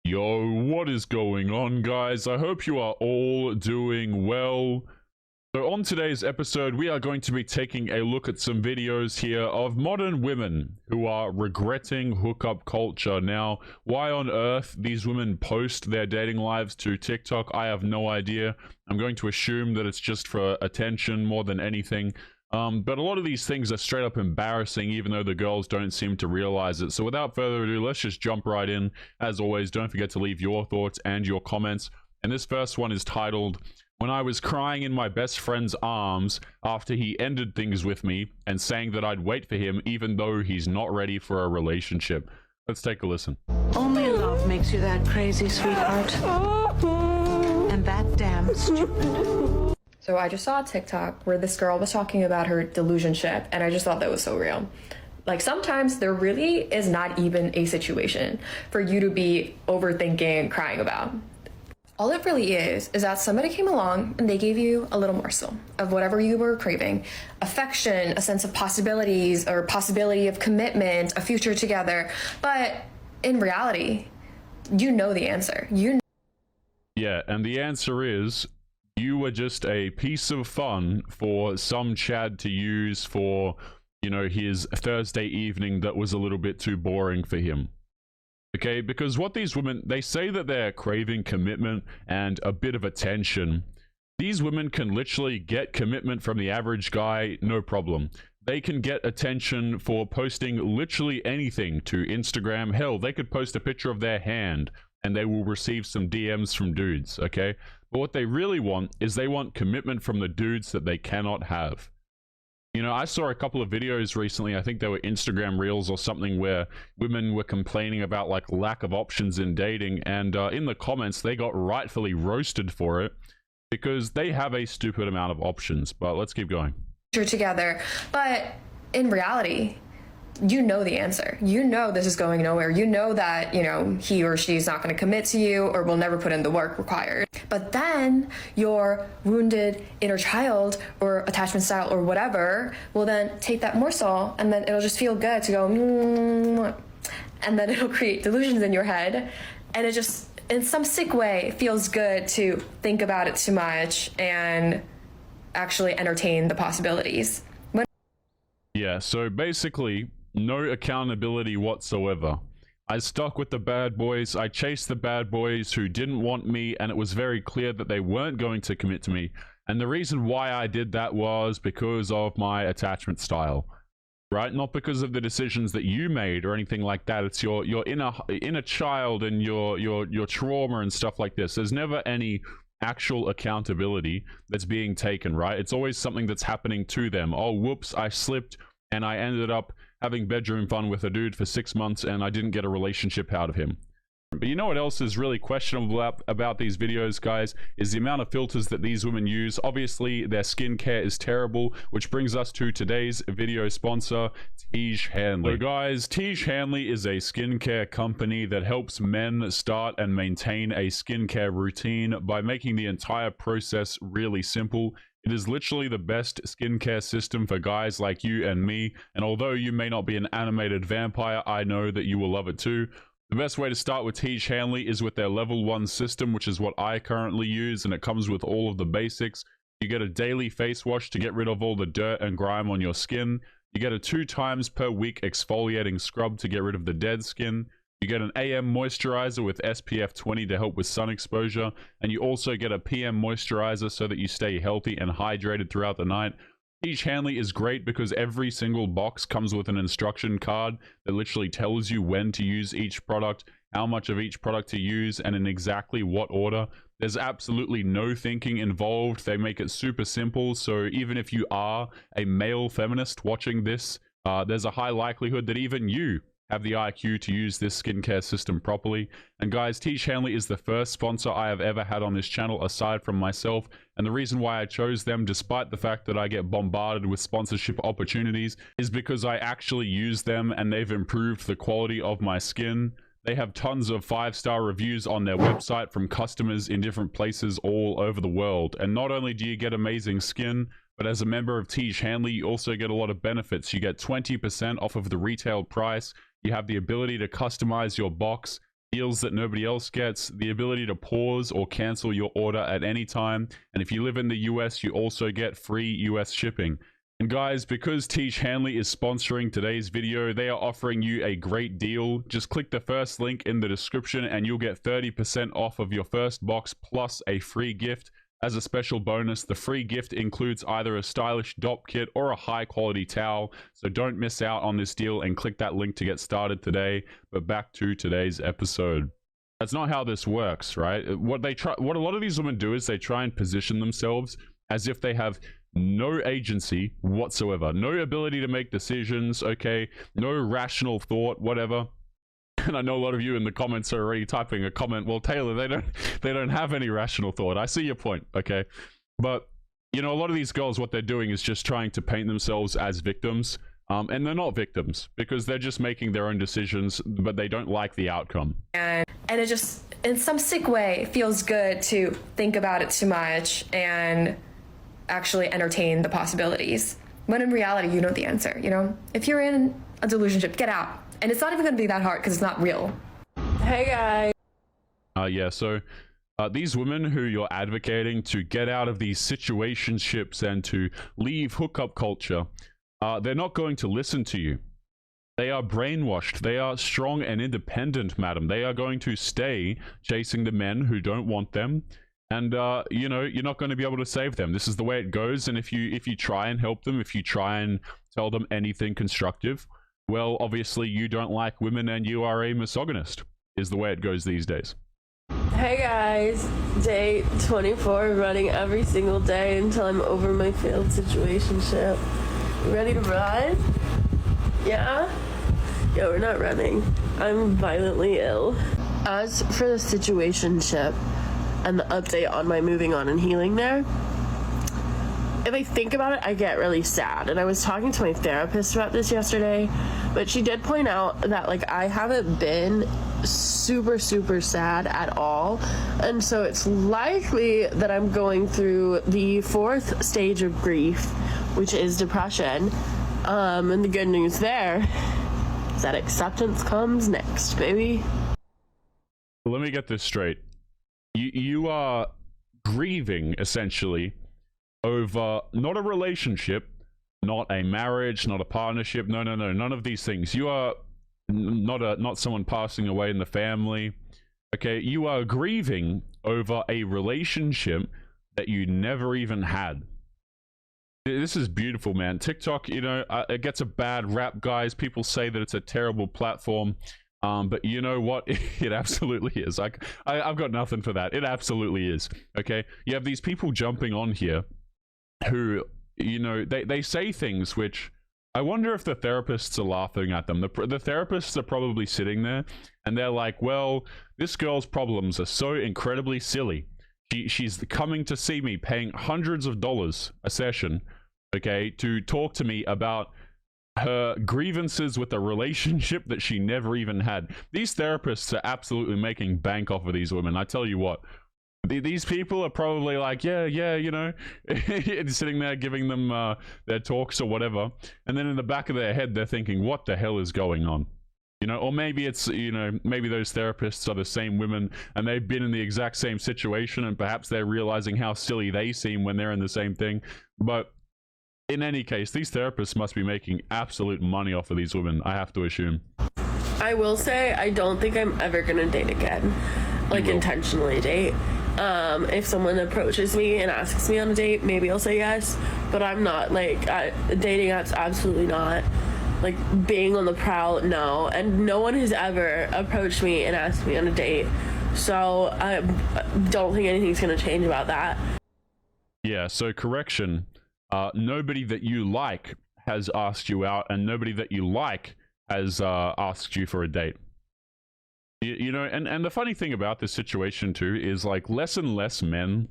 Yo, what is going on, guys? I hope you are all doing well. So on today's episode, we are going to be taking a look at some videos here of modern women who are regretting hookup culture. Now, why on earth these women post their dating lives to TikTok, I have no idea. I'm going to assume that it's just for attention more than anything. But a lot of these things are straight up embarrassing, even though the girls don't seem to realize it. So without further ado, let's just jump right in. As always, don't forget to leave your thoughts and your comments. And this first one is titled, "When I was crying in my best friend's arms after he ended things with me and saying that I'd wait for him even though he's not ready for a relationship." Let's take a listen. Only love makes you that crazy, sweetheart. And that damn stupid. So I just saw a TikTok where this girl was talking about her delusionship, and I just thought that was so real. Like, sometimes there really is not even a situation for you to be overthinking and crying about. All it really is that somebody came along and they gave you a little morsel of whatever you were craving. Affection, a sense of possibilities, or possibility of commitment, a future together. But in reality, you know the answer. Yeah, and the answer is, you were just a piece of fun for some Chad to use for, you know, his Thursday evening that was a little bit too boring for him. Okay, because what these women, they say that they're craving commitment and a bit of attention. These women can literally get commitment from the average guy, no problem. They can get attention for posting literally anything to Instagram. Hell, they could post a picture of their hand and they will receive some DMs from dudes, okay? But what they really want is they want commitment from the dudes that they cannot have. You know, I saw a couple of videos recently, I think they were Instagram Reels or something, where women were complaining about like lack of options in dating, and in the comments they got rightfully roasted for it because they have a stupid amount of options. But let's keep going. Together, but in reality, you know the answer. You know this is going nowhere. You know that, you know, he or she is not going to commit to you or will never put in the work required. But then your wounded inner child or attachment style or whatever will then take that morsel, and then it'll just feel good to go, and then it'll create delusions in your head. And it just, in some sick way, feels good to think about it too much and actually entertain the possibilities. Yeah, so basically, no accountability whatsoever. I stuck with the bad boys. I chased the bad boys who didn't want me, and it was very clear that they weren't going to commit to me. And the reason why I did that was because of my attachment style, right? Not because of the decisions that you made or anything like that. It's your inner child and your trauma and stuff like this. There's never any actual accountability that's being taken, right? It's always something that's happening to them. Oh, whoops, I slipped and I ended up having bedroom fun with a dude for 6 months and I didn't get a relationship out of him. But you know what else is really questionable about these videos, guys, is the amount of filters that these women use. Obviously, their skincare is terrible, which brings us to today's video sponsor, Tiege Hanley. So guys, Tiege Hanley is a skincare company that helps men start and maintain a skincare routine by making the entire process really simple. It is literally the best skincare system for guys like you and me, and although you may not be an animated vampire, I know that you will love it too. The best way to start with Tiege Hanley is with their level 1 system, which is what I currently use, and it comes with all of the basics. You get a daily face wash to get rid of all the dirt and grime on your skin. You get a 2 times per week exfoliating scrub to get rid of the dead skin. You get an AM moisturizer with SPF 20 to help with sun exposure, and you also get a PM moisturizer so that you stay healthy and hydrated throughout the night. Tiege Hanley is great because every single box comes with an instruction card that literally tells you when to use each product, how much of each product to use, and in exactly what order. There's absolutely no thinking involved. They make it super simple, so even if you are a male feminist watching this, there's a high likelihood that even you have the IQ to use this skincare system properly. And guys, Tiege Hanley is the first sponsor I have ever had on this channel aside from myself, and the reason why I chose them, despite the fact that I get bombarded with sponsorship opportunities, is because I actually use them and they've improved the quality of my skin. They have tons of 5-star reviews on their website from customers in different places all over the world. And not only do you get amazing skin, but as a member of Tiege Hanley, you also get a lot of benefits. You get 20% off of the retail price. You have the ability to customize your box. deals that nobody else gets, the ability to pause or cancel your order at any time, and if you live in the US, you also get free US shipping. And guys, because Teach Hanley is sponsoring today's video, they are offering you a great deal. Just click the first link in the description and you'll get 30% off of your first box plus a free gift. As a special bonus, the free gift includes either a stylish dop kit or a high quality towel. So don't miss out on this deal and click that link to get started today. But back to today's episode. That's not how this works, right? What a lot of these women do is they try and position themselves as if they have no agency whatsoever, no ability to make decisions, okay, no rational thought, whatever. And I know a lot of you in the comments are already typing a comment, well, Taylor, they don't have any rational thought. I see your point, okay? But you know, a lot of these girls, what they're doing is just trying to paint themselves as victims, and they're not victims because they're just making their own decisions, but they don't like the outcome. And it just, in some sick way, feels good to think about it too much and actually entertain the possibilities. When in reality, you know the answer, you know? If you're in a delusionship, get out. And it's not even gonna be that hard because it's not real. Hey guys. Yeah, so these women who you're advocating to get out of these situationships and to leave hookup culture, they're not going to listen to you. They are brainwashed. They are strong and independent, madam. They are going to stay chasing the men who don't want them. And you know, you're not going to be able to save them. This is the way it goes. And if you try and help them, if you try and tell them anything constructive, well, obviously you don't like women and you are a misogynist, is the way it goes these days. Hey guys, day 24, running every single day until I'm over my failed situationship. Ready to run? Yeah? Yeah, we're not running. I'm violently ill. As for the situationship and the update on my moving on and healing there, if I think about it, I get really sad. And I was talking to my therapist about this yesterday, but she did point out that like I haven't been super sad at all, and so it's likely that I'm going through the 4th stage of grief, which is depression. And the good news there is that acceptance comes next, baby. Let me get this straight. You are grieving essentially over not a relationship, not a marriage, not a partnership, no, none of these things. You are not someone passing away in the family, okay? You are grieving over a relationship that you never even had. This is beautiful, man. TikTok, you know, it gets a bad rap, guys. People say that it's a terrible platform, but you know what? It absolutely is. I've got nothing for that. It absolutely is, okay? You have these people jumping on here who, you know, they say things which I wonder if the therapists are laughing at them. The therapists are probably sitting there and they're like, well, this girl's problems are so incredibly silly. She's coming to see me paying hundreds of dollars a session, okay, to talk to me about her grievances with a relationship that she never even had. These therapists are absolutely making bank off of these women. I tell you what. These people are probably like, yeah, you know, sitting there giving them their talks or whatever. And then in the back of their head, they're thinking, what the hell is going on? You know, or maybe it's, you know, maybe those therapists are the same women and they've been in the exact same situation and perhaps they're realizing how silly they seem when they're in the same thing. But in any case, these therapists must be making absolute money off of these women, I have to assume. I will say, I don't think I'm ever going to date again. Like, intentionally date. If someone approaches me and asks me on a date, maybe I'll say yes, but I'm not, like, dating apps, absolutely not. Like, being on the prowl, no. And no one has ever approached me and asked me on a date, so I don't think anything's gonna change about that. Yeah, so correction, nobody that you like has asked you out, and nobody that you like has asked you for a date. You know, and the funny thing about this situation too is like less and less men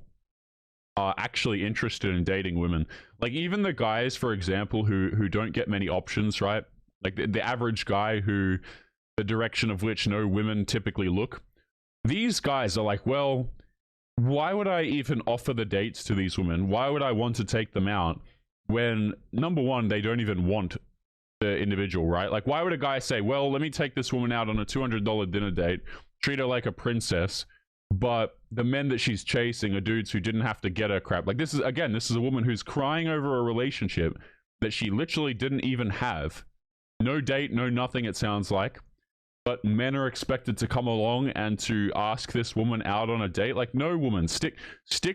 are actually interested in dating women. Like even the guys, for example, who don't get many options, right? Like the average guy who the direction of which no women typically look. These guys are like, well, why would I even offer the dates to these women? Why would I want to take them out when, number one, they don't even want the individual, right? Like, why would a guy say, well, let me take this woman out on a $200 dinner date, treat her like a princess, but the men that she's chasing are dudes who didn't have to get her crap. Like, this is a woman who's crying over a relationship that she literally didn't even have. No date, no nothing, it sounds like. But men are expected to come along and to ask this woman out on a date. Like, no, woman, stick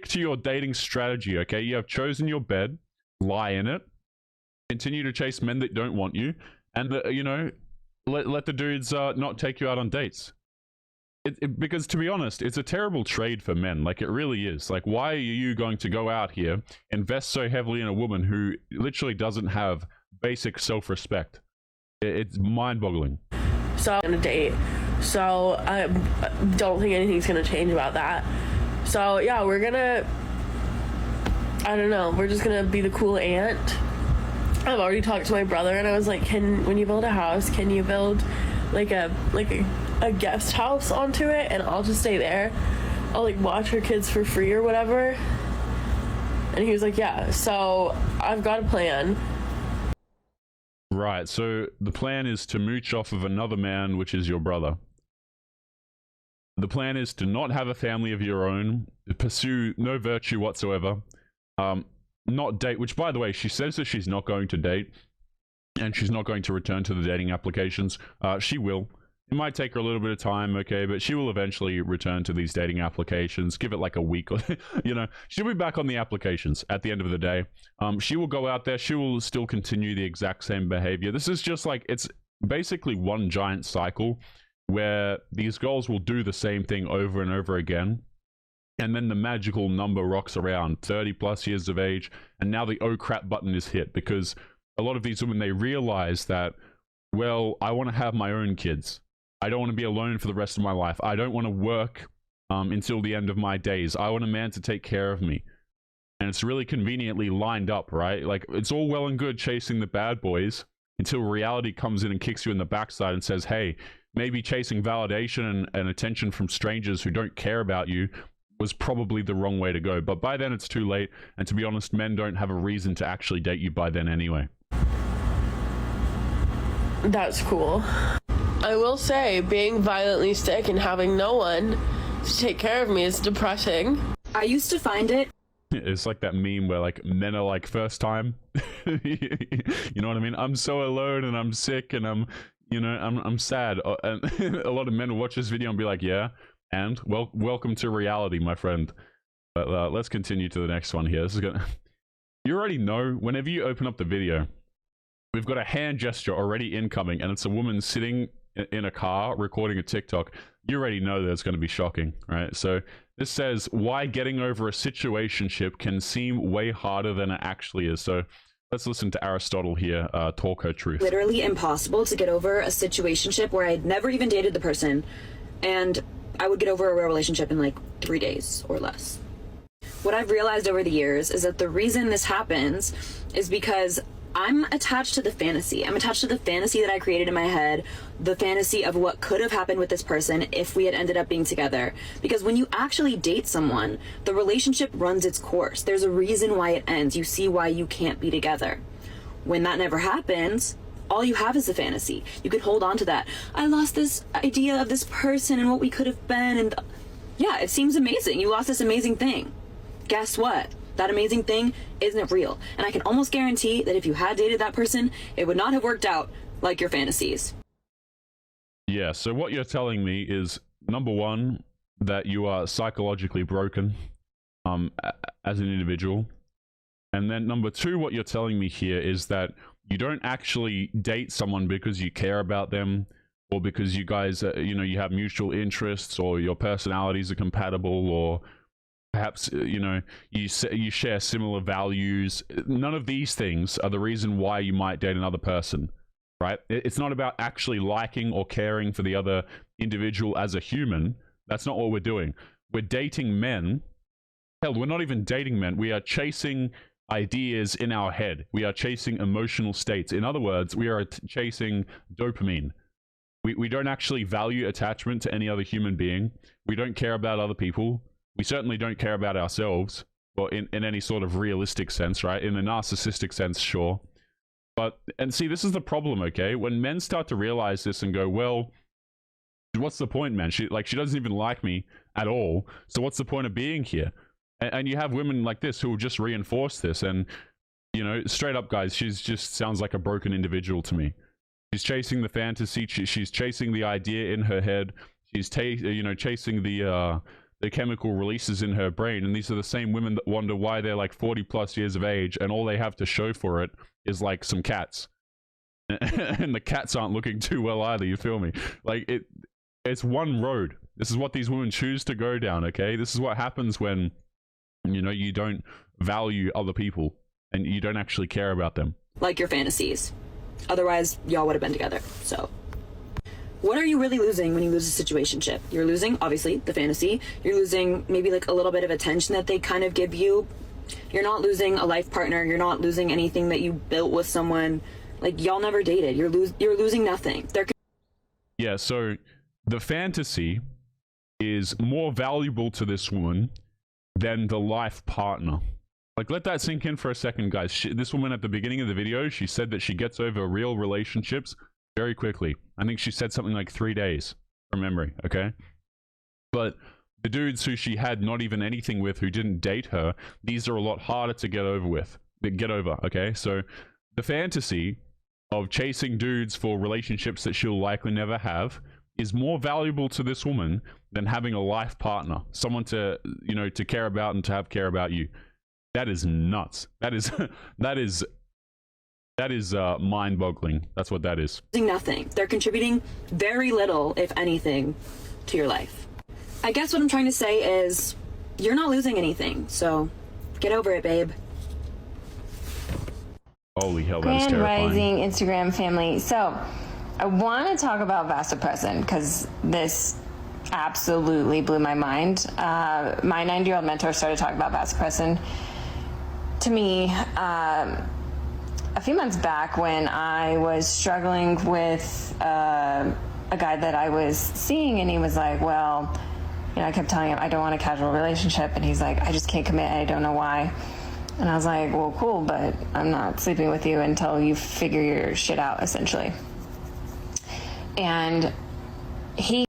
to your dating strategy, okay? You have chosen your bed, lie in it, continue to chase men that don't want you, and you know, let the dudes not take you out on dates. Because to be honest, it's a terrible trade for men. Like, it really is. Like, why are you going to go out here, invest so heavily in a woman who literally doesn't have basic self-respect? It's mind-boggling. So on a date, so I don't think anything's gonna change about that. So yeah, we're gonna, I don't know, we're just gonna be the cool aunt. I've already talked to my brother and I was like, when you build a house, can you build like a guest house onto it, and I'll just stay there. I'll like watch her kids for free or whatever. And he was like, yeah. So I've got a plan. Right, so the plan is to mooch off of another man, which is your brother. The plan is to not have a family of your own, pursue no virtue whatsoever, not date, which, by the way, she says that she's not going to date, and she's not going to return to the dating applications. She will. It might take her a little bit of time, okay, but she will eventually return to these dating applications. Give it like a week, or, you know, she'll be back on the applications at the end of the day. She will go out there. She will still continue the exact same behavior. This is just like, it's basically one giant cycle where these girls will do the same thing over and over again. And then the magical number rocks around 30 plus years of age. And now the oh crap button is hit, because a lot of these women, they realize that, well, I want to have my own kids. I don't want to be alone for the rest of my life. I don't want to work until the end of my days. I want a man to take care of me. And it's really conveniently lined up, right? Like, it's all well and good chasing the bad boys until reality comes in and kicks you in the backside and says, hey, maybe chasing validation and attention from strangers who don't care about you was probably the wrong way to go. But by then it's too late. And to be honest, men don't have a reason to actually date you by then anyway. That's cool. I will say, being violently sick and having no one to take care of me is depressing. I used to find it. It's like that meme where like men are like, first time. You know what I mean? I'm so alone and I'm sick and I'm, you know, I'm sad. And a lot of men will watch this video and be like, yeah, and welcome to reality, my friend. But let's continue to the next one here. This is gonna. You already know, whenever you open up the video, we've got a hand gesture already incoming, and it's a woman sitting in a car recording a TikTok. You already know that it's going to be shocking, right? So this says, why getting over a situationship can seem way harder than it actually is. So let's listen to Aristotle here talk her truth. Literally impossible to get over a situationship where I'd never even dated the person, and I would get over a real relationship in like 3 days or less. What I've realized over the years is that the reason this happens is because I'm attached to the fantasy. I'm attached to the fantasy that I created in my head, the fantasy of what could have happened with this person if we had ended up being together. Because when you actually date someone, the relationship runs its course. There's a reason why it ends. You see why you can't be together. When that never happens, all you have is a fantasy. You can hold on to that. I lost this idea of this person and what we could have been. And yeah, it seems amazing. You lost this amazing thing. Guess what? That amazing thing isn't real. And I can almost guarantee that if you had dated that person, it would not have worked out like your fantasies. Yeah, so what you're telling me is, number one, that you are psychologically broken as an individual. And then number two, what you're telling me here is that you don't actually date someone because you care about them, or because you guys, you know, you have mutual interests, or your personalities are compatible, or perhaps, you know, you share similar values. None of these things are the reason why you might date another person, right? It's not about actually liking or caring for the other individual as a human. That's not what we're doing. We're dating men. Hell, we're not even dating men. We are chasing ideas in our head. We are chasing emotional states. In other words, we are chasing dopamine. We don't actually value attachment to any other human being. We don't care about other people. We certainly don't care about ourselves, well, in any sort of realistic sense, right? In a narcissistic sense, sure. But, and see, this is the problem, okay? When men start to realize this and go, well, What's the point, man? She doesn't even like me at all. So what's the point of being here? And you have women like this who will just reinforce this. And, you know, straight up, guys, she's just sounds like a broken individual to me. She's chasing the fantasy. She's chasing the idea in her head. She's chasing the chemical releases in her brain. And these are the same women that wonder why they're like 40 plus years of age and all they have to show for it is like some cats. And the cats aren't looking too well either, you feel me? Like, it's one road. This is what these women choose to go down, okay? This is what happens when, you know, you don't value other people and you don't actually care about them. Like your fantasies. Otherwise, y'all would have been together. So, what are you really losing when you lose a situationship? You're losing, obviously, the fantasy. You're losing maybe like a little bit of attention that they kind of give you. You're not losing a life partner. You're not losing anything that you built with someone. Like, y'all never dated. You're losing nothing. Yeah, so the fantasy is more valuable to this woman than the life partner. Like, let that sink in for a second, guys. This woman at the beginning of the video, she said that she gets over real relationships very quickly. I think she said something like 3 days from memory, okay? But the dudes who she had not even anything with, who didn't date her, these are a lot harder to get over, okay? So the fantasy of chasing dudes for relationships that she'll likely never have is more valuable to this woman than having a life partner, someone to, you know, to care about and to have care about you. That is nuts. That is mind-boggling. That's what that is. Nothing. They're contributing very little, if anything, to your life. I guess what I'm trying to say is you're not losing anything, so get over it, babe. Holy hell, that's terrifying. Rising Instagram family. So I want to talk about vasopressin because this absolutely blew my mind. My 90-year-old mentor started talking about vasopressin to me a few months back when I was struggling with a guy that I was seeing, and he was like, well, you know, I kept telling him I don't want a casual relationship, and he's like, I just can't commit, I don't know why. And I was like, well, cool, but I'm not sleeping with you until you figure your shit out, essentially. And he...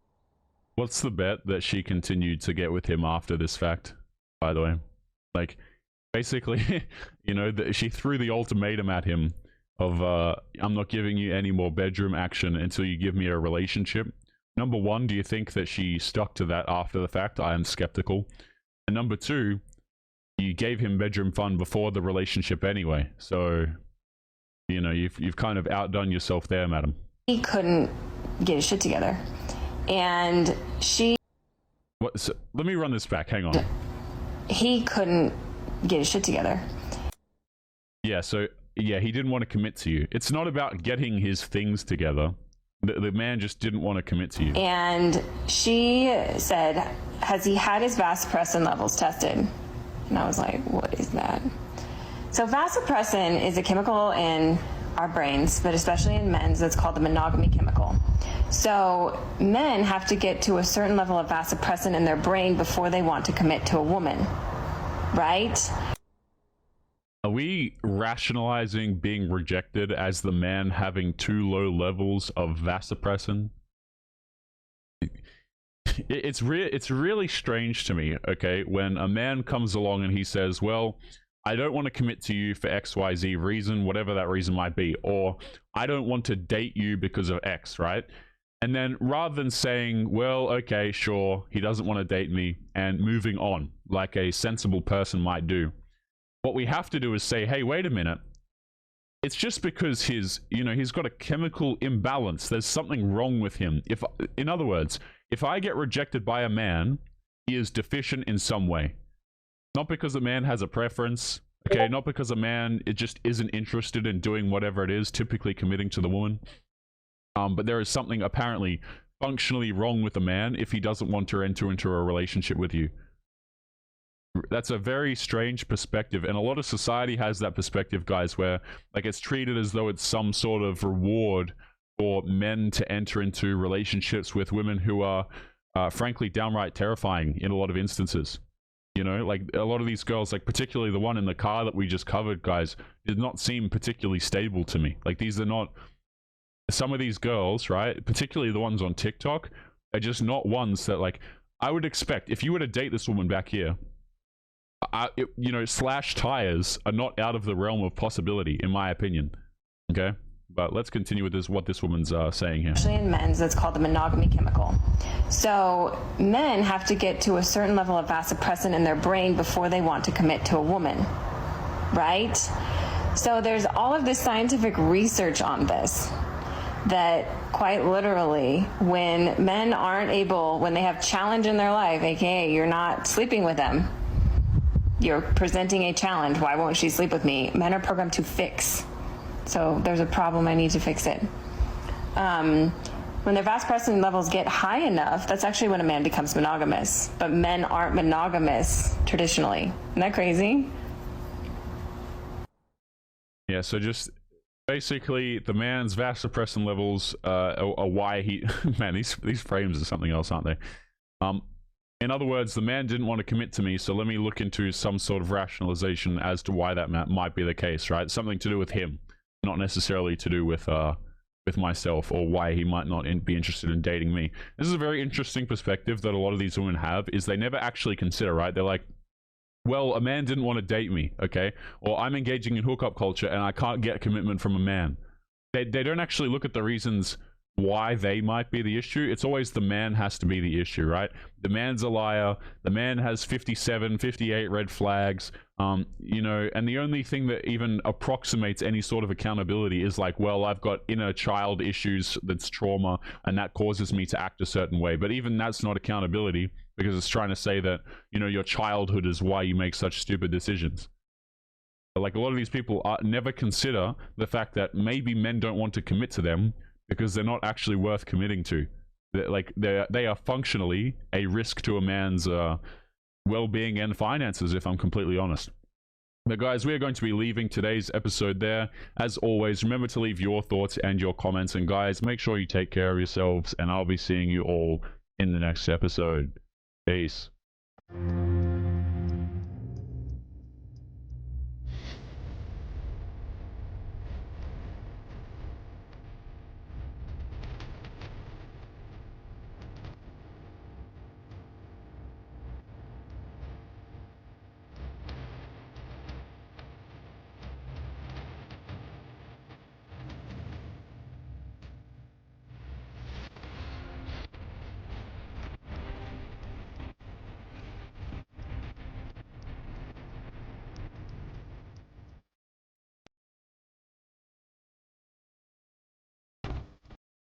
What's the bet that she continued to get with him after this fact, by the way? Like, basically, you know, she threw the ultimatum at him of, I'm not giving you any more bedroom action until you give me a relationship. Number one, do you think that she stuck to that after the fact? I am skeptical. And number two, you gave him bedroom fun before the relationship anyway. So, you know, you've kind of outdone yourself there, madam. He couldn't get his shit together. And she... What? So, let me run this back. Hang on. He couldn't get his shit together. Yeah, so, yeah, he didn't want to commit to you. It's not about getting his things together. The man just didn't want to commit to you. And she said, has he had his vasopressin levels tested? And I was like, what is that? So vasopressin is a chemical in our brains, but especially in men's, that's called the monogamy chemical. So men have to get to a certain level of vasopressin in their brain before they want to commit to a woman, right? Are we rationalizing being rejected as the man having too low levels of vasopressin? It's really strange to me, okay, when a man comes along and he says, well, I don't want to commit to you for XYZ reason, whatever that reason might be, or I don't want to date you because of X, right? And then rather than saying, well, okay, sure, he doesn't want to date me, and moving on like a sensible person might do, what we have to do is say, hey, wait a minute. It's just because he's got a chemical imbalance. There's something wrong with him. In other words, if I get rejected by a man, he is deficient in some way. Not because a man has a preference, okay? Not because a man just isn't interested in doing whatever it is, typically committing to the woman. But there is something apparently functionally wrong with a man if he doesn't want to enter into a relationship with you. That's a very strange perspective, and a lot of society has that perspective, guys, where like it's treated as though it's some sort of reward for men to enter into relationships with women who are frankly downright terrifying in a lot of instances. You know, like a lot of these girls, like particularly the one in the car that we just covered, guys, did not seem particularly stable to me. Like these are not, some of these girls, right, particularly the ones on TikTok, are just not ones that, like, I would expect if you were to date this woman back here, you know, slash tires are not out of the realm of possibility, in my opinion. Okay, but let's continue with this. What this woman's saying here. Especially in men's, it's called the monogamy chemical. So men have to get to a certain level of vasopressin in their brain before they want to commit to a woman, right? So there's all of this scientific research on this, that quite literally, when men aren't able, when they have challenge in their life, aka you're not sleeping with them, you're presenting a challenge, why won't she sleep with me? Men are programmed to fix. So there's a problem, I need to fix it. When their vasopressin levels get high enough, that's actually when a man becomes monogamous. But men aren't monogamous traditionally. Isn't that crazy? Yeah, so just basically the man's vasopressin levels are why he... Man, these frames are something else, aren't they? In other words, the man didn't want to commit to me, so let me look into some sort of rationalization as to why that might be the case, right? Something to do with him, not necessarily to do with myself, or why he might not be interested in dating me. This is a very interesting perspective that a lot of these women have, is they never actually consider, right? They're like, well, a man didn't want to date me, okay? Or I'm engaging in hookup culture and I can't get commitment from a man. They don't actually look at the reasons why they might be the issue. It's always the man has to be the issue, right? The man's a liar. The man has 57, 58 red flags. You know, and the only thing that even approximates any sort of accountability is like, well, I've got inner child issues, that's trauma, and that causes me to act a certain way. But even that's not accountability, because it's trying to say that, you know, your childhood is why you make such stupid decisions. But like, a lot of these people never consider the fact that maybe men don't want to commit to them because they're not actually worth committing to. They are functionally a risk to a man's well-being and finances, if I'm completely honest. But guys, we are going to be leaving today's episode there. As always, remember to leave your thoughts and your comments. And guys, make sure you take care of yourselves, and I'll be seeing you all in the next episode. Peace.